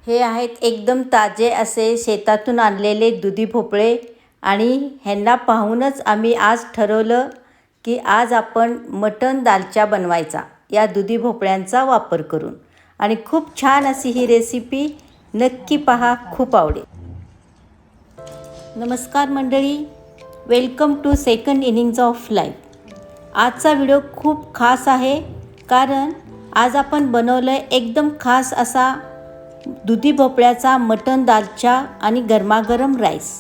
हे आहेत एकदम ताजे असे शेतातून आणलेले दुधी भोपळे आणि ह्यांना पाहूनच आम्ही आज ठरवलं की आज आपण मटण दालचा बनवायचा या दुधी भोपळ्यांचा वापर करून आणि खूप छान अशी ही रेसिपी नक्की पहा, खूप आवडेल. नमस्कार मंडळी, welcome to second innings of life. आजचा व्हिडिओ खूप खास आहे कारण आज आपण बनवलं आहे एकदम खास असा दुधी भोपळ्याचा मटण दालचा आणि गरमागरम राईस.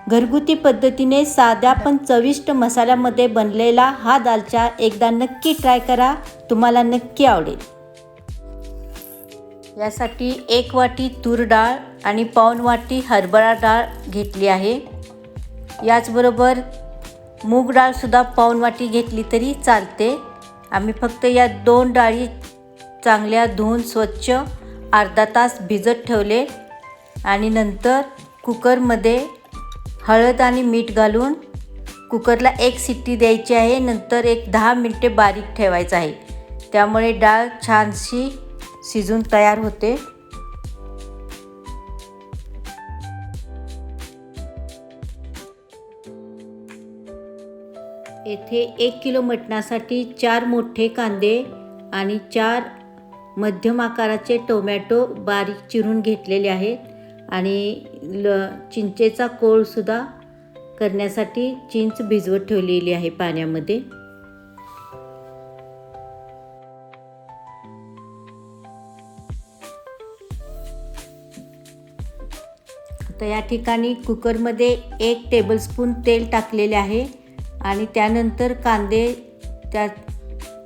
घरगुती पद्धतीने साध्या पण चविष्ट मसाल्यामध्ये बनलेला हा दालचा एकदा नक्की ट्राय करा, तुम्हाला नक्की आवडेल. यासाठी 1 वाटी तूर डाळ आणि पाऊण वाटी हरभरा डाळ घेतली आहे. याचबरोबर मूग डाळसुद्धा पाऊण वाटी घेतली तरी चालते. आम्ही फक्त या 2 डाळी चांगल्या धुवून स्वच्छ अर्धा तास भिजत ठेवले आणि नंतर कुकरमध्ये हळद आणि मीठ घालून कुकरला 1 शिट्टी द्यायची आहे. नंतर एक 10 मिनिटे बारीक ठेवायचं आहे, त्यामुळे डाळ छानशी शिजून तयार होते. येथे 1 किलो मटणासाठी 4 मोठे कांदे आणि 4 मध्यम आकाराचे टोमॅटो बारीक चिरून घेतलेले आहेत आणि चिंचेचा कोळसुद्धा करण्यासाठी चिंच भिजवत ठेवलेली आहे पाण्यामध्ये. आता या ठिकाणी कुकरमध्ये 1 टेबलस्पून तेल टाकलेले आहे आणि त्यानंतर कांदे त्यात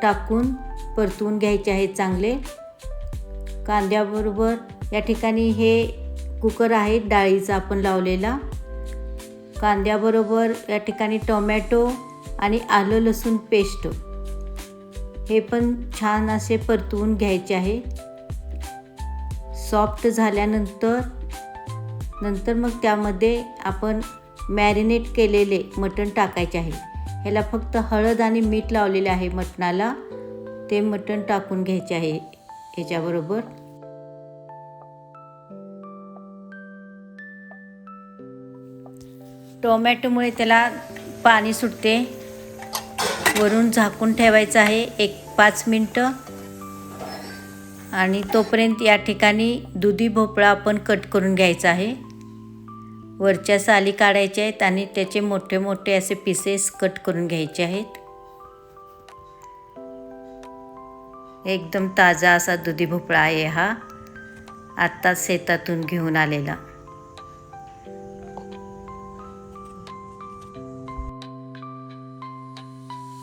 टाकून परतवून घ्यायचे आहेत चांगले. कांद्याबरोबर या ठिकाणी हे कुकर आहे डाळीचा आपण लावलेला. कांद्याबरोबर या ठिकाणी टोमॅटो आणि आलं लसूण पेस्ट हे पण छान असे परतवून घ्यायचे आहे. सॉफ्ट झाल्यानंतर मग त्यामध्ये आपण मॅरिनेट केलेले मटण टाकायचे आहे. ह्याला फक्त हळद आणि मीठ लावलेले आहे मटणाला, ते मटण टाकून घ्यायचे आहे ह्याच्याबरोबर. टोमॅटोमुळे त्याला पाणी सुटते. वरून झाकून ठेवायचं आहे 1-5 मिनटं आणि तोपर्यंत या ठिकाणी दुधी भोपळा आपण कट करून घ्यायचा आहे. वरच्या साली काढायच्या आहेत आणि त्याचे मोठे मोठे असे पीसेस कट करून घ्यायचे आहेत. एकदम ताजा असा दुधी भोपळा आहे हा, आत्ताच शेतातून घेऊन आलेला.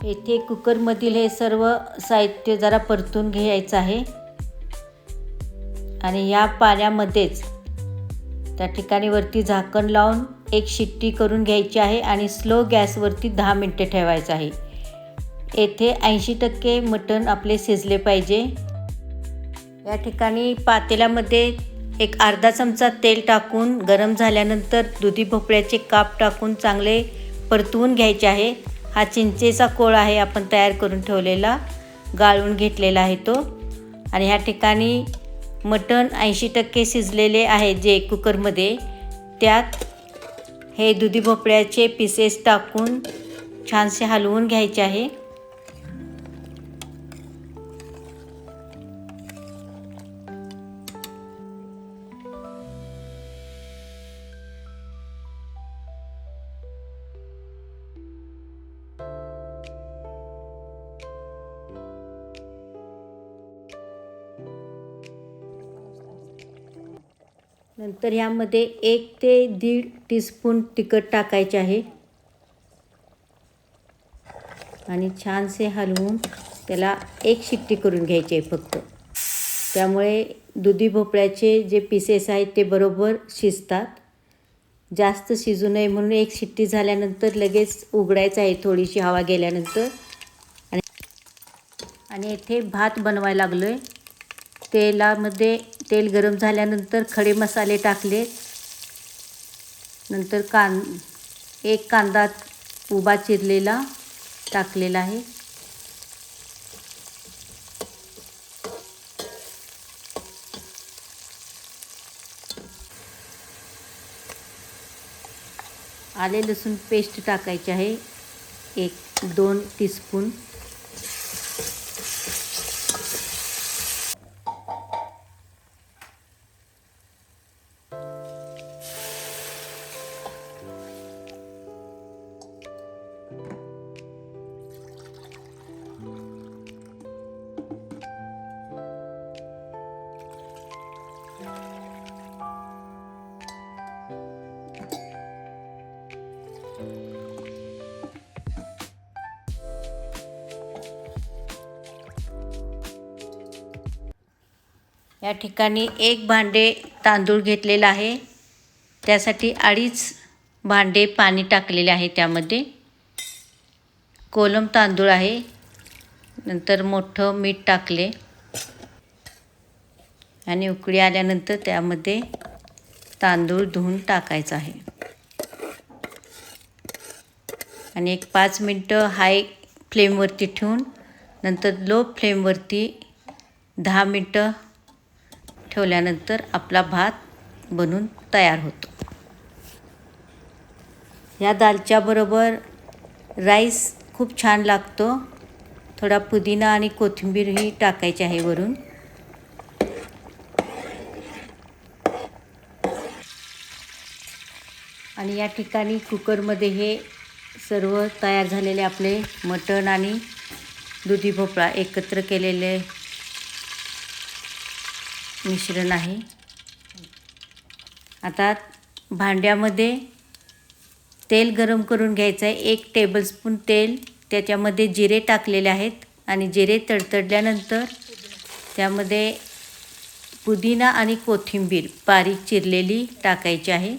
येथे कुकरमधील हे सर्व साहित्य जरा परतून घ्यायचं आहे आणि या पाण्यामध्येच त्या ठिकाणी वरती झाकण लावून 1 शिट्टी करून घ्यायची आहे आणि स्लो गॅसवरती 10 मिनिटे ठेवायचं आहे. येथे 80% मटण आपले शिजले पाहिजे. या ठिकाणी पातेल्यामध्ये एक अर्धा चमचा तेल टाकून गरम झाल्यानंतर दुधी भोपळ्याचे काप टाकून चांगले परतवून घ्यायचे आहे. हा चिंचेचा कोळ आहे आपण तयार करून ठेवलेला, गाळून घेतलेला आहे तो. आणि ह्या ठिकाणी मटण 80% शिजलेले आहे जे कुकरमध्ये, त्यात हे दुधी भोपळ्याचे पीसेस टाकून छानसे हलवून घ्यायचे आहे. नंतर ह्यामध्ये 1 ते 1.5 टीस्पून तिखट टाकायचे आहे आणि छानसे हलवून त्याला 1 शिट्टी करून घ्यायची आहे फक्त. त्यामुळे दुधी भोपळ्याचे जे पीसेस आहेत ते बरोबर शिजतात. जास्त शिजू नये म्हणून 1 शिट्टी झाल्यानंतर लगेच उघडायचं आहे थोडीशी हवा गेल्यानंतर. आणि इथे भात बनवायला लागलो आहे. तेलामध्ये तेल गरम झाल्यानंतर खडे मसाले टाकले. नंतर 1 कांदा उभा चिरलेला टाकलेला आहे. आले लसूण पेस्ट टाकायची आहे 1-2 टीस्पून. या ठिकाणी 1 भांडे तांदूळ घेतलेला आहे. त्यासाठी 2.5 भांडे पाणी टाकलेले आहे. त्यामध्ये कोलम तांदूळ आहे. नंतर मोठं मीठ टाकले आणि उकळी आल्यानंतर त्यामध्ये तांदूळ धुवून टाकायचा आहे आणि 5 मिनटं हाय फ्लेमवरती ठेवून नंतर लो फ्लेमवरती 10 मिनटं ठेवल्यानंतर आपला भात बनून तयार होतो. या दालच्या बरोबर राईस खूप छान लागतो. थोडा पुदिना आणि कोथिंबीरही टाकायची आहे वरून. आणि या ठिकाणी कुकरमध्ये हे सर्व तयार झालेले आपले मटण आणि दुधी भोपळा एकत्र केलेले मिश्रण आहे. आता भांड्यामध्ये तेल गरम करून घ्यायचं आहे. 1 टेबलस्पून तेल. त्याच्यामध्ये जिरे टाकलेले आहेत आणि जिरे तडतडल्यानंतर त्यामध्ये पुदिना आणि कोथिंबीर बारीक चिरलेली टाकायची आहे.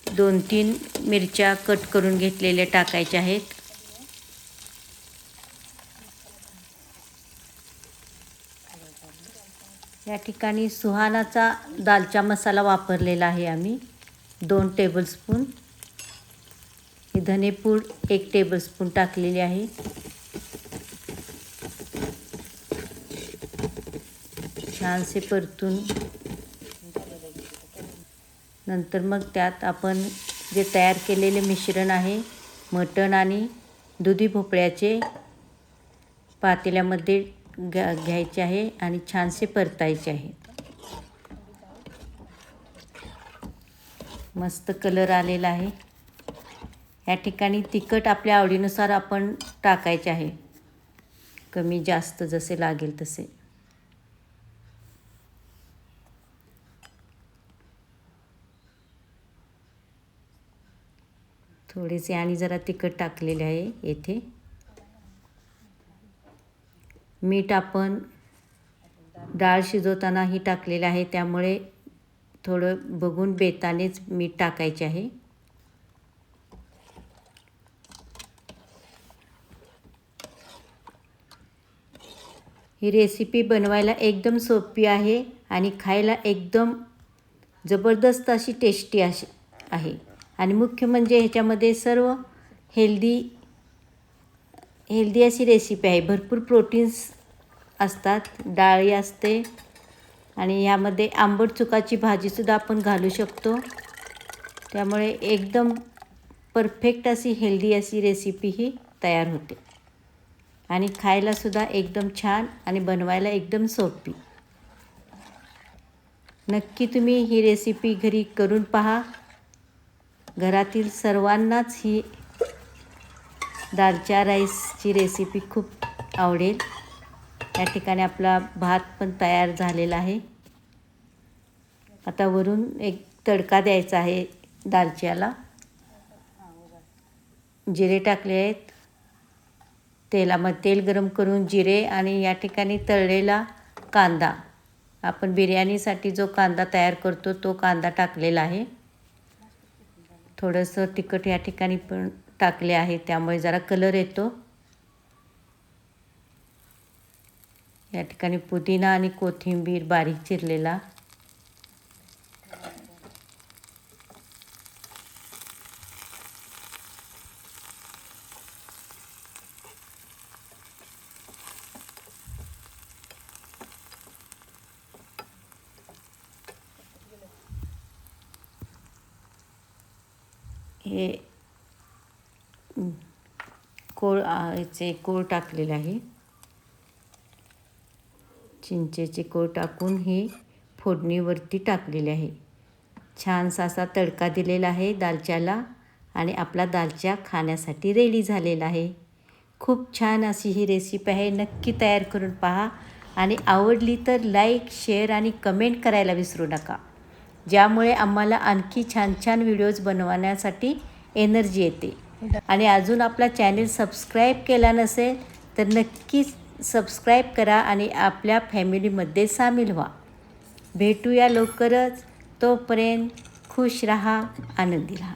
2-3 मिरच्या कट करून घेतलेल्या टाकायच्या आहेत. या ठिकाणी सुहानाचा दालचा मसाला वापरलेला आहे आम्ही 2 टेबलस्पून. ही धनेपूड 1 टेबलस्पून टाकलेली आहे. छानसे परतून नंतर मग त्यात आपण जे तयार केलेले मिश्रण आहे मटण आणि दुधी भोपळ्याचे पातेल्यामध्ये घ्यायचे आहे आणि छानसे परतायचे आहे. मस्त कलर आलेला आहे. या ठिकाणी तिखट आपल्या आवडीनुसार आपण टाकायचे आहे. कमी जास्त जसे लागेल तसे. थोडेसे आणि जरा तिखट टाकलेले आहे येथे. मीठ आपण डाळ शिजवतानाही टाकलेलं आहे त्यामुळे थोडं बघून बेतानेच मीठ टाकायचे आहे. ही रेसिपी बनवायला एकदम सोपी आहे आणि खायला एकदम जबरदस्त अशी टेस्टी आहे. आणि मुख्य म्हणजे ह्याच्यामध्ये सर्व हेल्दी अशी रेसिपी आहे. भरपूर प्रोटीन्स असतात, डाळी असते आणि यामध्ये आंबट चुकाची भाजीसुद्धा आपण घालू शकतो. त्यामुळे एकदम परफेक्ट अशी हेल्दी अशी रेसिपी ही तयार होते आणि खायलासुद्धा एकदम छान आणि बनवायला एकदम सोपी. नक्की तुम्ही ही रेसिपी घरी करून पहा. घरातील सर्वांनाच ही दालच्या राईसची रेसिपी खूप आवडेल. या ठिकाणी आपला भात पण तयार झालेला आहे. आता वरून एक तडका द्यायचा आहे दालच्याला. जिरे टाकले आहेत. तेलामध्ये तेल गरम करून जिरे आणि या ठिकाणी तळलेला कांदा, आपण बिर्याणीसाठी जो कांदा तयार करतो तो कांदा टाकलेला आहे. थोडंसं तिखट या ठिकाणी पण टाकले आहे त्यामुळे जरा कलर येतो. या ठिकाणी पुदिना आणि कोथिंबीर बारीक चिरलेला. हे याचे कोळ टाकलेलं आहे. चिंचेचे कोळ टाकून हे फोडणीवरती टाकलेले आहे. छानसा असा तडका दिलेला आहे दालच्याला आणि आपला दालच्या खाण्यासाठी रेडी झालेला आहे. खूप छान अशी ही रेसिपी आहे. नक्की तयार करून पहा आणि आवडली तर लाईक, शेअर आणि कमेंट करायला विसरू नका, ज्यामुळे आम्हाला आणखी छान छान व्हिडिओज बनवण्यासाठी एनर्जी येते. आणि अजून आपला चॅनल सबस्क्राईब केला नसेल तर नक्कीच सबस्क्राईब करा आणि आपल्या फॅमिलीमध्ये सामील व्हा. भेटूया लवकरच. तोपर्यंत खुश रहा, आनंदी रहा.